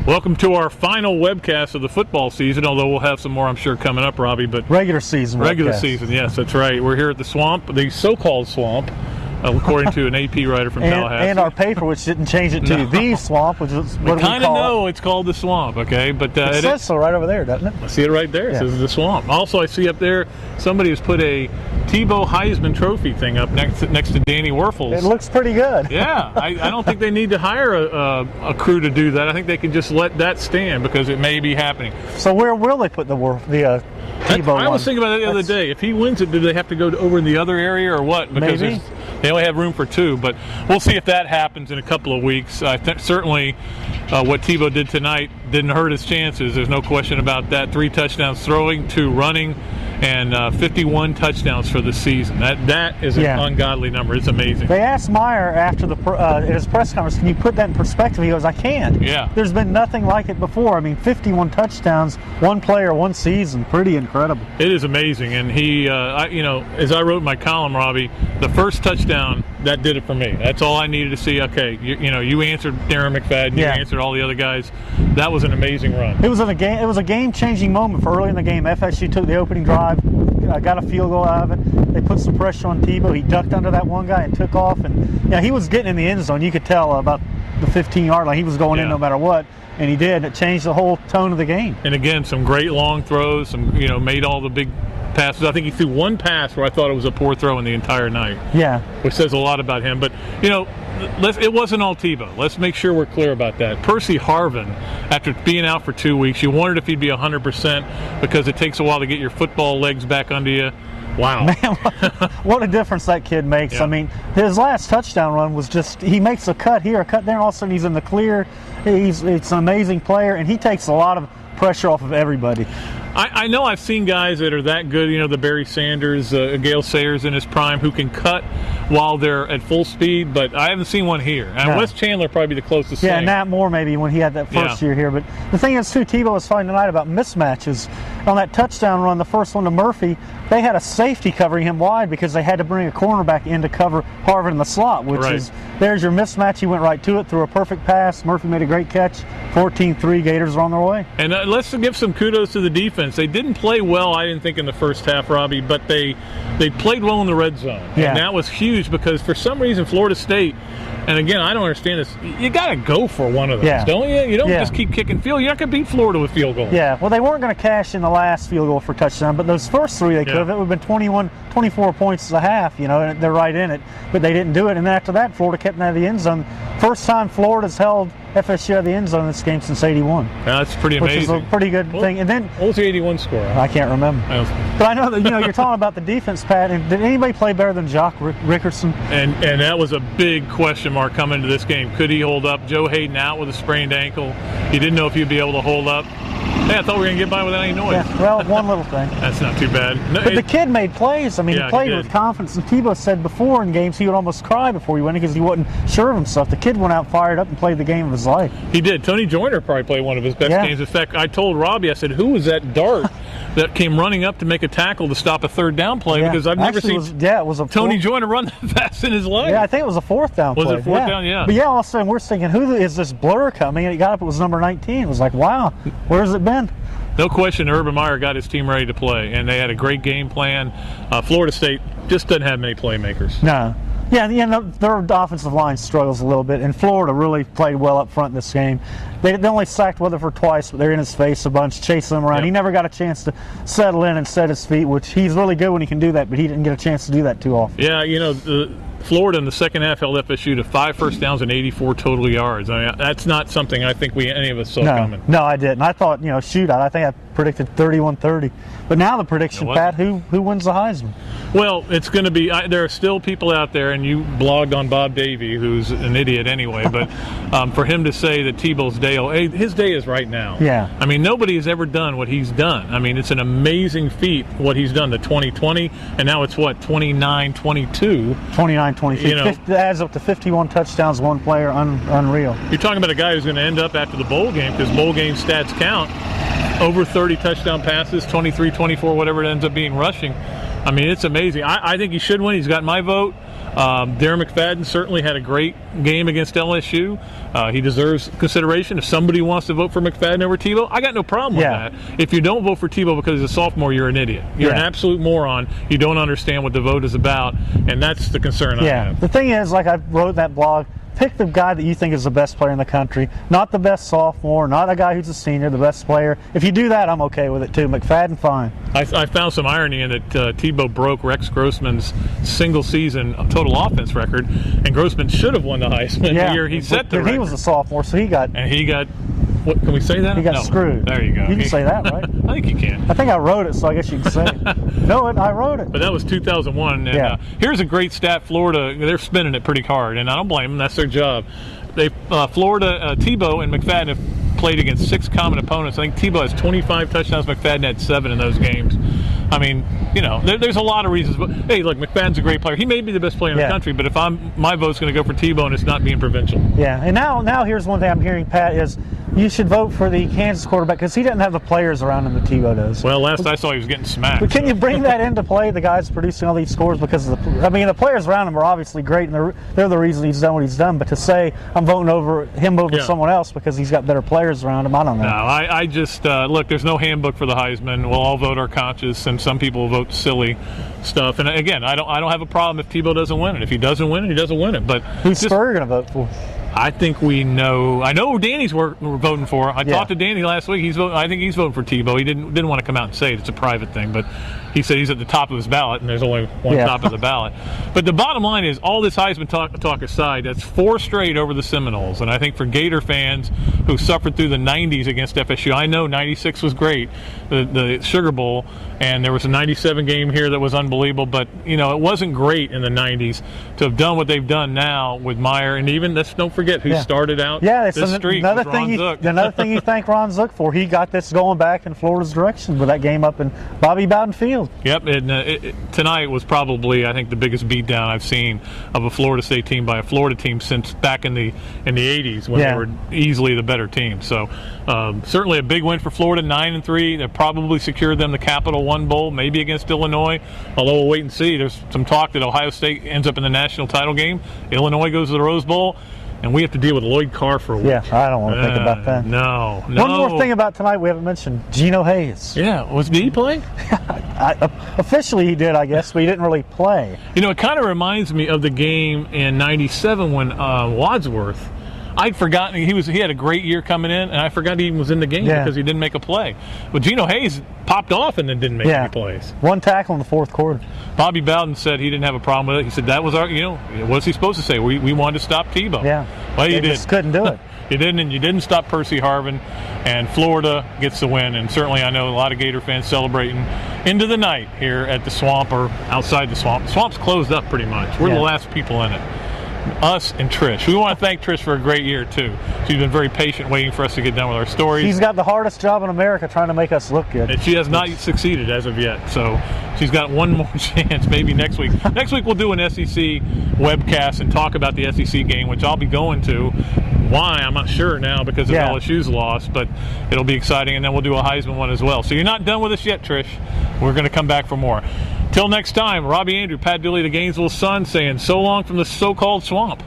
Welcome to our final webcast of the football season, although we'll have some more, I'm sure, coming up, Robbie. But regular season season, yes, that's right. We're here at the Swamp, the so-called Swamp, according to an AP writer from Tallahassee. And our paper, which didn't change it to the Swamp, which is what we kind of know it's called the Swamp, okay? But it says so right over there, doesn't it? I see it right there. It says the Swamp. Also, I see up there somebody has put a Tebow Heisman Trophy thing up next to Danny Werfel's. It looks pretty good. Yeah, I don't think they need to hire a crew to do that. I think they can just let that stand because it may be happening. So where will they put the Tebow one? I was thinking about it the other day. If he wins it, do they have to go over in the other area or what? Because maybe. They only have room for two, but we'll see if that happens in a couple of weeks. I think certainly what Tebow did tonight didn't hurt his chances. There's no question about that. 3 touchdowns throwing, 2 running, and 51 touchdowns for the season. That is an ungodly number. It's amazing. They asked Meyer after at his press conference, can you put that in perspective? He goes, I can. Yeah. There's been nothing like it before. I mean, 51 touchdowns, one player, one season. Pretty incredible. It is amazing. And he, as I wrote in my column, Robbie, the first touchdown, that did it for me. That's all I needed to see. Okay, you answered Darren McFadden, you answered all the other guys. That was an amazing run. It was a game-changing moment for early in the game. FSU took the opening drive, got a field goal out of it. They put some pressure on Tebow. He ducked under that one guy and took off. And he was getting in the end zone. You could tell about the 15-yard line. He was going in no matter what. And he did. It changed the whole tone of the game. And again, some great long throws. Some made all the big passes. I think he threw one pass where I thought it was a poor throw in the entire night. Yeah, which says a lot about him. But it wasn't all Tebow. Let's make sure we're clear about that. Percy Harvin, after being out for 2 weeks, you wondered if he'd be 100% because it takes a while to get your football legs back under you. Wow. Man, what a difference that kid makes. Yeah. I mean, his last touchdown run was just, he makes a cut here, a cut there, and all of a sudden he's in the clear. It's an amazing player, and he takes a lot of pressure off of everybody. I know I've seen guys that are that good, the Barry Sanders, Gale Sayers in his prime, who can cut while they're at full speed, but I haven't seen one here. And Wes Chandler probably the closest thing. Nat Moore maybe when he had that first year here. But the thing is, too, Tebow was talking tonight about mismatches. On that touchdown run, the first one to Murphy, they had a safety covering him wide because they had to bring a cornerback in to cover Harvin in the slot, which is, there's your mismatch. He went right to it, threw a perfect pass. Murphy made a great catch. 14-3, Gators are on their way. And let's give some kudos to the defense. They didn't play well, I didn't think, in the first half, Robbie, but they played well in the red zone. Yeah. And that was huge because for some reason Florida State, and again, I don't understand this, you got to go for one of those, don't you? You don't just keep kicking field. You're not going to beat Florida with field goals. Yeah, well, they weren't going to cash in the last field goal for touchdown, but those first 3 they could have. It would have been 24 points a half, and they're right in it. But they didn't do it, and then after that, Florida kept them out of the end zone. First time Florida's held FSU out of the end zone in this game since '81. That's pretty amazing. Which is a pretty good thing. And then what was the '81 score? I can't remember. But I know that you're talking about the defense, Pat. And did anybody play better than Jock Rickerson? And that was a big question mark coming into this game. Could he hold up? Joe Hayden out with a sprained ankle. He didn't know if he'd be able to hold up. Hey, I thought we were going to get by without any noise. Yeah, well, one little thing. That's not too bad. No, but the kid made plays. I mean, he played with confidence. And Tebow said before in games he would almost cry before he went in because he wasn't sure of himself. The kid went out fired up and played the game of his life. He did. Tony Joyner probably played one of his best games. In fact, I told Robbie, I said, who was that dart that came running up to make a tackle to stop a third down play? Because I've never seen Tony Joyner run that fast in his life. Yeah, I think it was a fourth down play. Was it fourth down? Yeah. But all of a sudden we're thinking, who is this blur coming? And he got up, it was number 19. It was like, wow, where's it been? No question, Urban Meyer got his team ready to play, and they had a great game plan. Florida State just doesn't have many playmakers. No. Yeah, their offensive line struggles a little bit, and Florida really played well up front this game. They only sacked Weatherford twice, but they're in his face a bunch, chasing him around. Yep. He never got a chance to settle in and set his feet, which he's really good when he can do that, but he didn't get a chance to do that too often. Yeah, Florida in the second half held FSU to 5 first downs and 84 total yards. I mean, that's not something I think any of us saw coming. No, I didn't. I thought, shootout. I think I predicted 31-30. But now the prediction, Pat, who wins the Heisman? Well, it's going to be there are still people out there, and you blogged on Bob Davie, who's an idiot anyway, but for him to say that Tebow's day, his day is right now. Yeah. I mean, nobody has ever done what he's done. I mean, it's an amazing feat what he's done, the 2020, and now it's 29-22. 29-22. That adds up to 51 touchdowns, one player, unreal. You're talking about a guy who's going to end up after the bowl game, because bowl game stats count, over 30 touchdown passes, 23, 24, whatever it ends up being rushing. I mean, it's amazing. I think he should win. He's got my vote. Darren McFadden certainly had a great game against LSU. He deserves consideration. If somebody wants to vote for McFadden over Tebow, I got no problem with that. If you don't vote for Tebow because he's a sophomore, you're an idiot. You're an absolute moron. You don't understand what the vote is about, and that's the concern I have. The thing is, like I wrote in that blog, pick the guy that you think is the best player in the country, not the best sophomore, not a guy who's a senior, the best player. If you do that, I'm okay with it too. McFadden, fine. I found some irony in that Tebow broke Rex Grossman's single-season total offense record, and Grossman should have won the Heisman the year he set the record. He was a sophomore, so he got... And he got... What, can we say that? He got screwed. There you go. You can say that, right? I think you can. I think I wrote it, so I guess you can say it. No, I wrote it. But that was 2001. And, here's a great stat. Florida, they're spinning it pretty hard, and I don't blame them. That's their job. Florida, Tebow and McFadden have played against 6 common opponents. I think Tebow has 25 touchdowns. McFadden had 7 in those games. I mean, there's a lot of reasons. But hey, look, McFadden's a great player. He may be the best player in the country, but if my vote's going to go for Tebow, and it's not being provincial. Yeah, and now here's one thing I'm hearing, Pat, is you should vote for the Kansas quarterback because he doesn't have the players around him that Tebow does. Well, last I saw, he was getting smacked. But can you bring that into play? The guys producing all these scores because of the players around him are obviously great, and they're the reason he's done what he's done. But to say I'm voting over someone else because he's got better players around him, I don't know. No, I just look. There's no handbook for the Heisman. We'll all vote our conscience, and some people vote silly stuff. And again, I don't have a problem if Tebow doesn't win it. If he doesn't win it, he doesn't win it. But who's Spurrier going to vote for? I think we know. I know who Danny's we're voting for. I talked to Danny last week. I think he's voting for Tebow. He didn't want to come out and say it. It's a private thing, but he said he's at the top of his ballot, and there's only one top of the ballot. But the bottom line is, all this Heisman talk aside, that's 4 straight over the Seminoles. And I think for Gator fans who suffered through the 90s against FSU, I know 96 was great, the Sugar Bowl, and there was a 97 game here that was unbelievable. But it wasn't great in the 90s to have done what they've done now with Meyer, and even don't forget who started out this streak. Another thing you thank Ron Zook for. He got this going back in Florida's direction with that game up in Bobby Bowden Field. Yep, and tonight was probably, I think, the biggest beatdown I've seen of a Florida State team by a Florida team since back in the 80s when they were easily the better team. So certainly a big win for Florida, 9-3. That probably secured them the Capital One Bowl, maybe against Illinois. Although we'll wait and see. There's some talk that Ohio State ends up in the national title game. Illinois goes to the Rose Bowl. And we have to deal with Lloyd Carr for a week. Yeah, I don't want to think about that. No. One more thing about tonight we haven't mentioned. Geno Hayes. Yeah. Did he play? Officially he did, I guess, but he didn't really play. It kind of reminds me of the game in '97 when Wadsworth, I'd forgotten he had a great year coming in, and I forgot he even was in the game because he didn't make a play. But Geno Hayes popped off and then didn't make any plays. 1 tackle in the 4th quarter. Bobby Bowden said he didn't have a problem with it. He said that was our, what's he supposed to say? We wanted to stop Tebow. Yeah. Well, you just couldn't do it. You didn't, and you didn't stop Percy Harvin, and Florida gets the win. And certainly I know a lot of Gator fans celebrating into the night here at the Swamp or outside the Swamp. The Swamp's closed up pretty much. We're the last people in it. Us and Trish. We want to thank Trish for a great year, too. She's been very patient waiting for us to get done with our stories. She's got the hardest job in America trying to make us look good. And she has not succeeded as of yet. So she's got one more chance, maybe next week. Next week we'll do an SEC webcast and talk about the SEC game, which I'll be going to. Why, I'm not sure now because of LSU's loss, but it'll be exciting. And then we'll do a Heisman one as well. So you're not done with us yet, Trish. We're going to come back for more. Till next time, Robbie, Andreu, Pat Dooley, the Gainesville Sun, saying so long from the so-called Swamp.